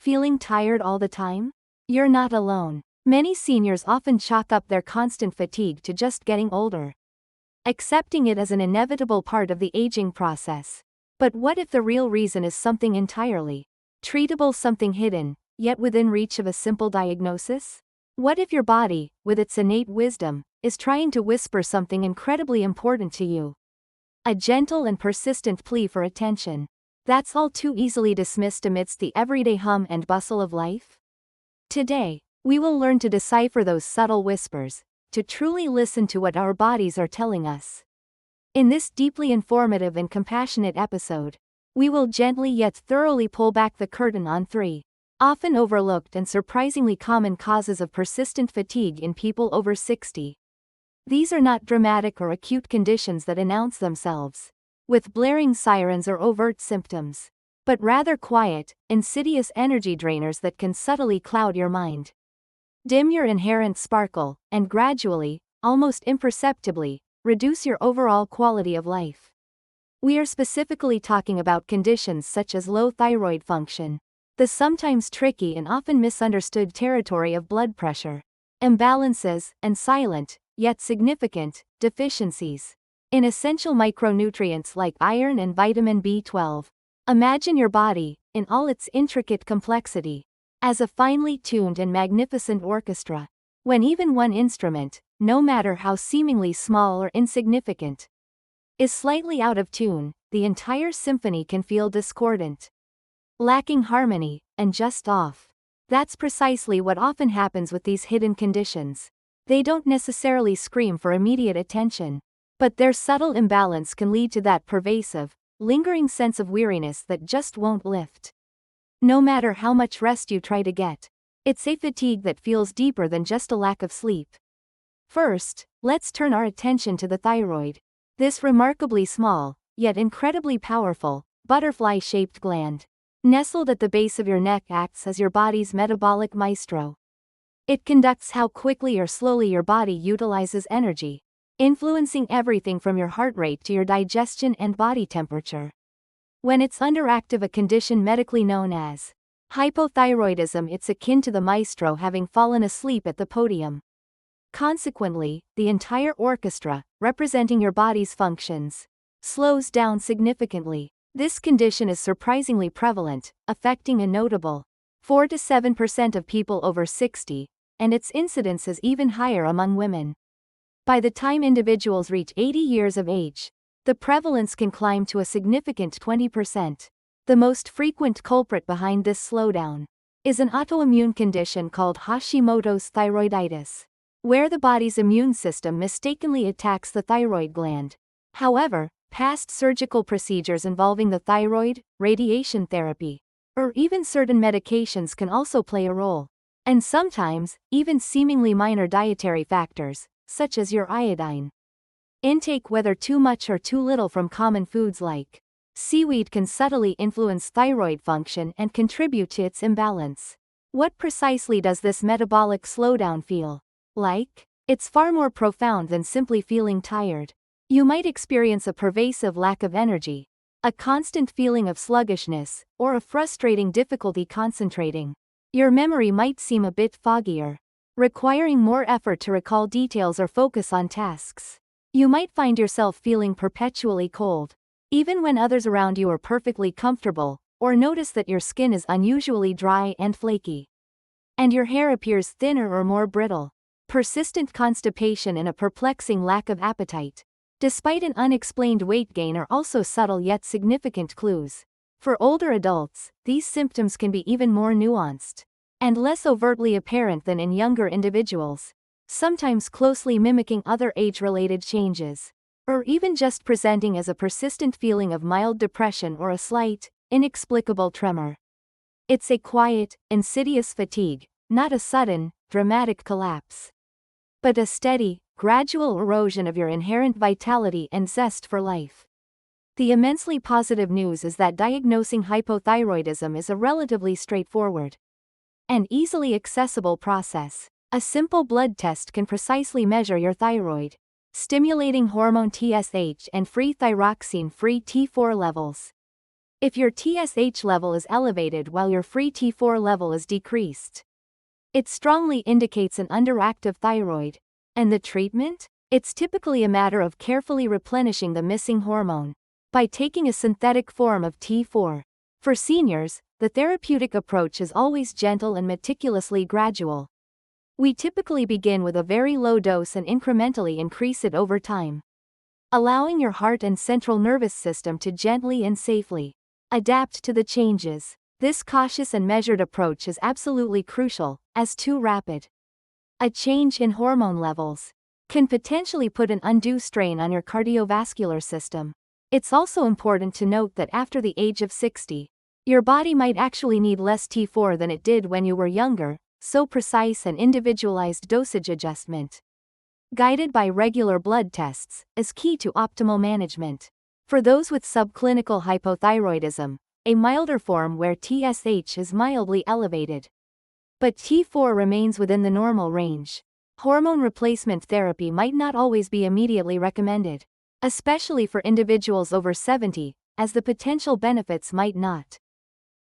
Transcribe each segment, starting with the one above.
Feeling tired all the time? You're not alone. Many seniors often chalk up their constant fatigue to just getting older, accepting it as an inevitable part of the aging process. But what if the real reason is something entirely treatable, something hidden, yet within reach of a simple diagnosis? What if your body, with its innate wisdom, is trying to whisper something incredibly important to you? A gentle and persistent plea for attention that's all too easily dismissed amidst the everyday hum and bustle of life? Today, we will learn to decipher those subtle whispers, to truly listen to what our bodies are telling us. In this deeply informative and compassionate episode, we will gently yet thoroughly pull back the curtain on 3 often overlooked and surprisingly common causes of persistent fatigue in people over 60. These are not dramatic or acute conditions that announce themselves with blaring sirens or overt symptoms, but rather quiet, insidious energy drainers that can subtly cloud your mind, dim your inherent sparkle, and gradually, almost imperceptibly, reduce your overall quality of life. We are specifically talking about conditions such as low thyroid function, the sometimes tricky and often misunderstood territory of blood pressure, imbalances, and silent, yet significant, deficiencies in essential micronutrients like iron and vitamin B12. Imagine your body, in all its intricate complexity, as a finely tuned and magnificent orchestra. When even one instrument, no matter how seemingly small or insignificant, is slightly out of tune, the entire symphony can feel discordant, lacking harmony, and just off. That's precisely what often happens with these hidden conditions. They don't necessarily scream for immediate attention, but their subtle imbalance can lead to that pervasive, lingering sense of weariness that just won't lift. No matter how much rest you try to get, it's a fatigue that feels deeper than just a lack of sleep. First, let's turn our attention to the thyroid. This remarkably small, yet incredibly powerful, butterfly-shaped gland, nestled at the base of your neck, acts as your body's metabolic maestro. It conducts how quickly or slowly your body utilizes energy, influencing everything from your heart rate to your digestion and body temperature. When it's underactive, a condition medically known as hypothyroidism, it's akin to the maestro having fallen asleep at the podium. Consequently, the entire orchestra, representing your body's functions, slows down significantly. This condition is surprisingly prevalent, affecting a notable 4 to 7% of people over 60, and its incidence is even higher among women. By the time individuals reach 80 years of age, the prevalence can climb to a significant 20%. The most frequent culprit behind this slowdown is an autoimmune condition called Hashimoto's thyroiditis, where the body's immune system mistakenly attacks the thyroid gland. However, past surgical procedures involving the thyroid, radiation therapy, or even certain medications can also play a role. And sometimes, even seemingly minor dietary factors, such as your iodine intake, whether too much or too little from common foods like seaweed, can subtly influence thyroid function and contribute to its imbalance. What precisely does this metabolic slowdown feel like? It's far more profound than simply feeling tired. You might experience a pervasive lack of energy, a constant feeling of sluggishness, or a frustrating difficulty concentrating. Your memory might seem a bit foggier, requiring more effort to recall details or focus on tasks. You might find yourself feeling perpetually cold, even when others around you are perfectly comfortable, or notice that your skin is unusually dry and flaky, and your hair appears thinner or more brittle. Persistent constipation and a perplexing lack of appetite, despite an unexplained weight gain, are also subtle yet significant clues. For older adults, these symptoms can be even more nuanced and less overtly apparent than in younger individuals, sometimes closely mimicking other age-related changes, or even just presenting as a persistent feeling of mild depression or a slight, inexplicable tremor. It's a quiet, insidious fatigue, not a sudden, dramatic collapse, but a steady, gradual erosion of your inherent vitality and zest for life. The immensely positive news is that diagnosing hypothyroidism is a relatively straightforward and easily accessible process. A simple blood test can precisely measure your thyroid, stimulating hormone TSH and free thyroxine-free T4 levels. if your TSH level is elevated while your free T4 level is decreased. It strongly indicates an underactive thyroid. And the treatment? It's typically a matter of carefully replenishing the missing hormone by taking a synthetic form of T4. For seniors, the therapeutic approach is always gentle and meticulously gradual. We typically begin with a very low dose and incrementally increase it over time, allowing your heart and central nervous system to gently and safely adapt to the changes. This cautious and measured approach is absolutely crucial, as too rapid a change in hormone levels can potentially put an undue strain on your cardiovascular system. It's also important to note that after the age of 60, your body might actually need less T4 than it did when you were younger, so precise and individualized dosage adjustment, guided by regular blood tests, is key to optimal management. For those with subclinical hypothyroidism, a milder form where TSH is mildly elevated, but T4 remains within the normal range, hormone replacement therapy might not always be immediately recommended, especially for individuals over 70, as the potential benefits might not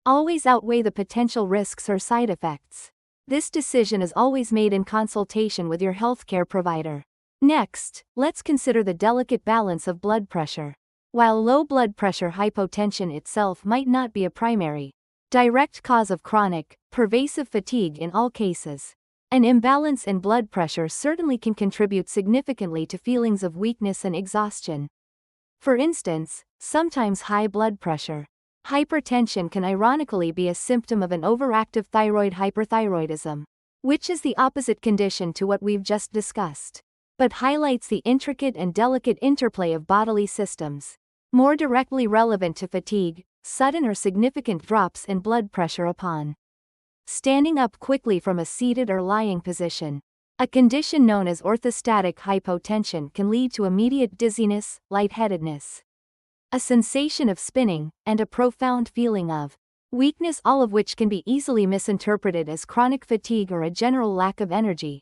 always outweigh the potential risks or side effects. This decision is always made in consultation with your healthcare provider. Next, let's consider the delicate balance of blood pressure. While low blood pressure hypotension itself might not be a primary, direct cause of chronic, pervasive fatigue in all cases, an imbalance in blood pressure certainly can contribute significantly to feelings of weakness and exhaustion. For instance, sometimes high blood pressure hypertension can ironically be a symptom of an overactive thyroid hyperthyroidism, which is the opposite condition to what we've just discussed, but highlights the intricate and delicate interplay of bodily systems, more directly relevant to fatigue, sudden or significant drops in blood pressure upon standing up quickly from a seated or lying position. A condition known as orthostatic hypotension can lead to immediate dizziness, lightheadedness, a sensation of spinning, and a profound feeling of weakness, all of which can be easily misinterpreted as chronic fatigue or a general lack of energy.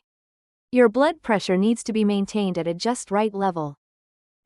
Your blood pressure needs to be maintained at a just right level,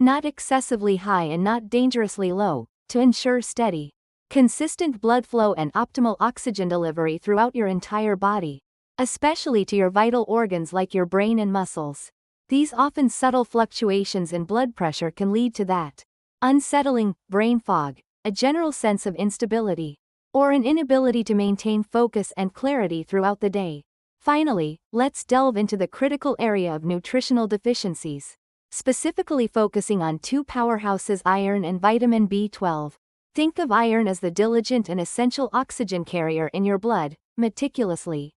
not excessively high and not dangerously low, to ensure steady, consistent blood flow and optimal oxygen delivery throughout your entire body, especially to your vital organs like your brain and muscles. These often subtle fluctuations in blood pressure can lead to that unsettling brain fog, a general sense of instability, or an inability to maintain focus and clarity throughout the day. Finally, let's delve into the critical area of nutritional deficiencies, specifically focusing on two powerhouses: iron and vitamin B12. Think of iron as the diligent and essential oxygen carrier in your blood, meticulously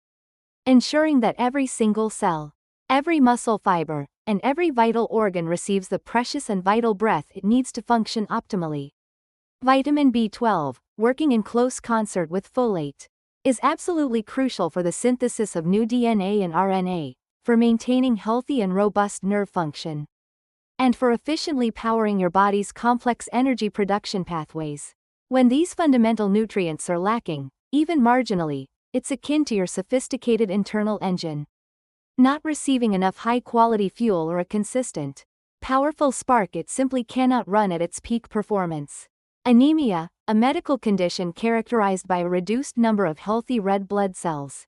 ensuring that every single cell, every muscle fiber, and every vital organ receives the precious and vital breath it needs to function optimally. Vitamin B12, working in close concert with folate, is absolutely crucial for the synthesis of new DNA and RNA, for maintaining healthy and robust nerve function, and for efficiently powering your body's complex energy production pathways. When these fundamental nutrients are lacking, even marginally, it's akin to your sophisticated internal engine not receiving enough high-quality fuel or a consistent, powerful spark. It simply cannot run at its peak performance. Anemia, a medical condition characterized by a reduced number of healthy red blood cells,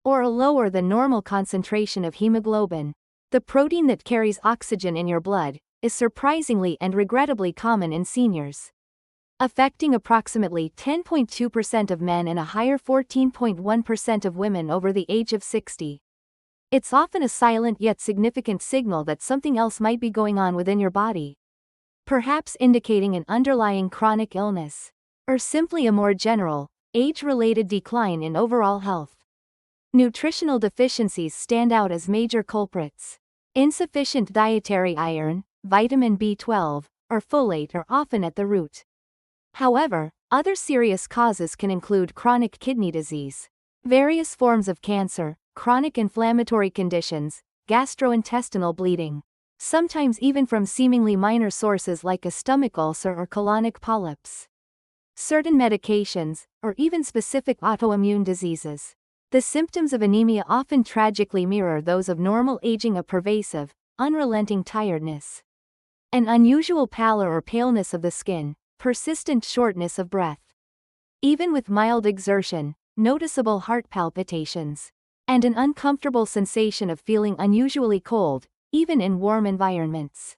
or a lower than normal concentration of hemoglobin, the protein that carries oxygen in your blood, is surprisingly and regrettably common in seniors, affecting approximately 10.2% of men and a higher 14.1% of women over the age of 60. It's often a silent yet significant signal that something else might be going on within your body, perhaps indicating an underlying chronic illness, or simply a more general, age-related decline in overall health. Nutritional deficiencies stand out as major culprits. Insufficient dietary iron, vitamin B12, or folate are often at the root. However, other serious causes can include chronic kidney disease, various forms of cancer, chronic inflammatory conditions, gastrointestinal bleeding, sometimes even from seemingly minor sources like a stomach ulcer or colonic polyps, certain medications, or even specific autoimmune diseases. The symptoms of anemia often tragically mirror those of normal aging: a pervasive, unrelenting tiredness, an unusual pallor or paleness of the skin, persistent shortness of breath. Even with mild exertion, noticeable heart palpitations, and an uncomfortable sensation of feeling unusually cold, even in warm environments.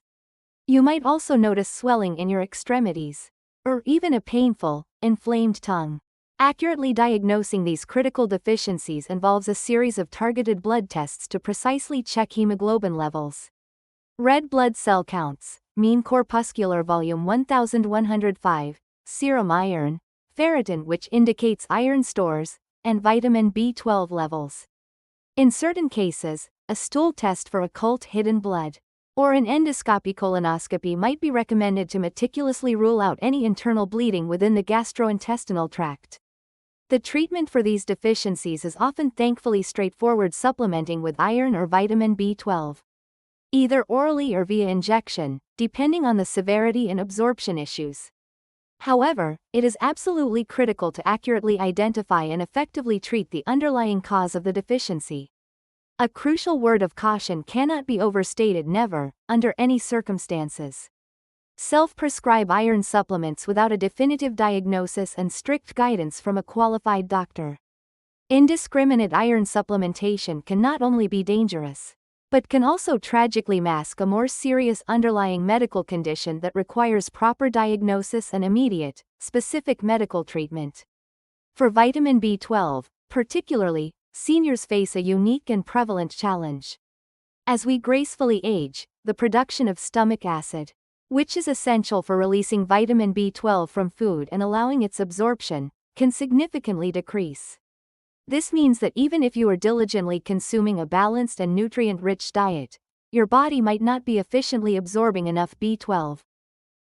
You might also notice swelling in your extremities, or even a painful, inflamed tongue. Accurately diagnosing these critical deficiencies involves a series of targeted blood tests to precisely check hemoglobin levels, red blood cell counts, mean corpuscular volume 1105, serum iron, ferritin, which indicates iron stores, and vitamin B12 levels. In certain cases, a stool test for occult hidden blood, or an endoscopy colonoscopy might be recommended to meticulously rule out any internal bleeding within the gastrointestinal tract. The treatment for these deficiencies is often thankfully straightforward: supplementing with iron or vitamin B12. Either orally or via injection, depending on the severity and absorption issues. However, it is absolutely critical to accurately identify and effectively treat the underlying cause of the deficiency. A crucial word of caution cannot be overstated: never, under any circumstances, self-prescribe iron supplements without a definitive diagnosis and strict guidance from a qualified doctor. Indiscriminate iron supplementation can not only be dangerous, but can also tragically mask a more serious underlying medical condition that requires proper diagnosis and immediate, specific medical treatment. For vitamin B12, particularly, seniors face a unique and prevalent challenge. As we gracefully age, the production of stomach acid, which is essential for releasing vitamin B12 from food and allowing its absorption, can significantly decrease. This means that even if you are diligently consuming a balanced and nutrient-rich diet, your body might not be efficiently absorbing enough B12.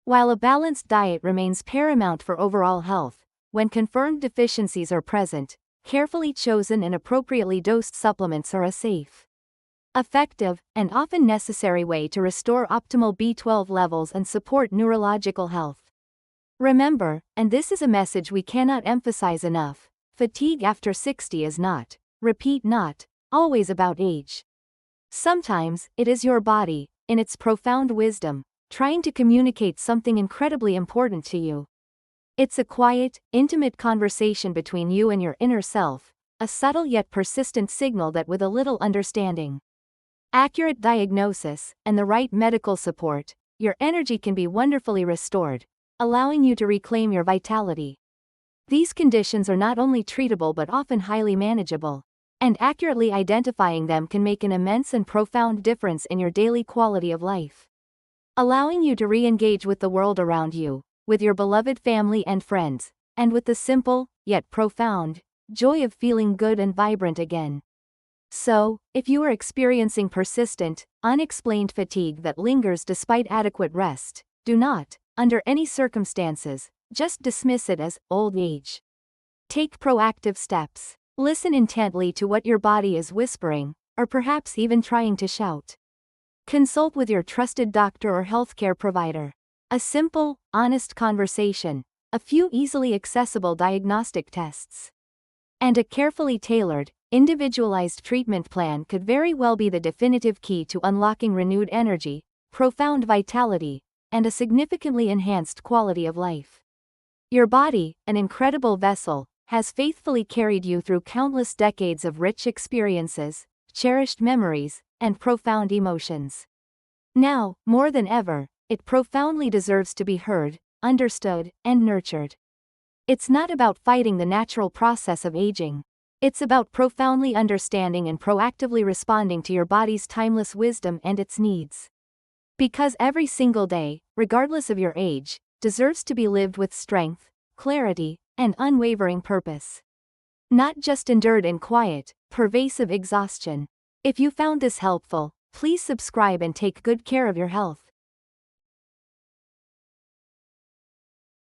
While a balanced diet remains paramount for overall health, when confirmed deficiencies are present, carefully chosen and appropriately dosed supplements are a safe, effective, and often necessary way to restore optimal B12 levels and support neurological health. Remember, and this is a message we cannot emphasize enough, fatigue after 60 is not, repeat not, always about age. Sometimes, it is your body, in its profound wisdom, trying to communicate something incredibly important to you. It's a quiet, intimate conversation between you and your inner self, a subtle yet persistent signal that with a little understanding, accurate diagnosis, and the right medical support, your energy can be wonderfully restored, allowing you to reclaim your vitality. These conditions are not only treatable but often highly manageable, and accurately identifying them can make an immense and profound difference in your daily quality of life, allowing you to re-engage with the world around you, with your beloved family and friends, and with the simple, yet profound, joy of feeling good and vibrant again. So, if you are experiencing persistent, unexplained fatigue that lingers despite adequate rest, do not, under any circumstances, just dismiss it as old age. Take proactive steps. Listen intently to what your body is whispering, or perhaps even trying to shout. Consult with your trusted doctor or healthcare provider. A simple, honest conversation, a few easily accessible diagnostic tests, and a carefully tailored, individualized treatment plan could very well be the definitive key to unlocking renewed energy, profound vitality, and a significantly enhanced quality of life. Your body, an incredible vessel, has faithfully carried you through countless decades of rich experiences, cherished memories, and profound emotions. Now, more than ever, it profoundly deserves to be heard, understood, and nurtured. It's not about fighting the natural process of aging. It's about profoundly understanding and proactively responding to your body's timeless wisdom and its needs. Because every single day, regardless of your age, deserves to be lived with strength, clarity, and unwavering purpose. Not just endured in quiet, pervasive exhaustion. If you found this helpful, please subscribe and take good care of your health.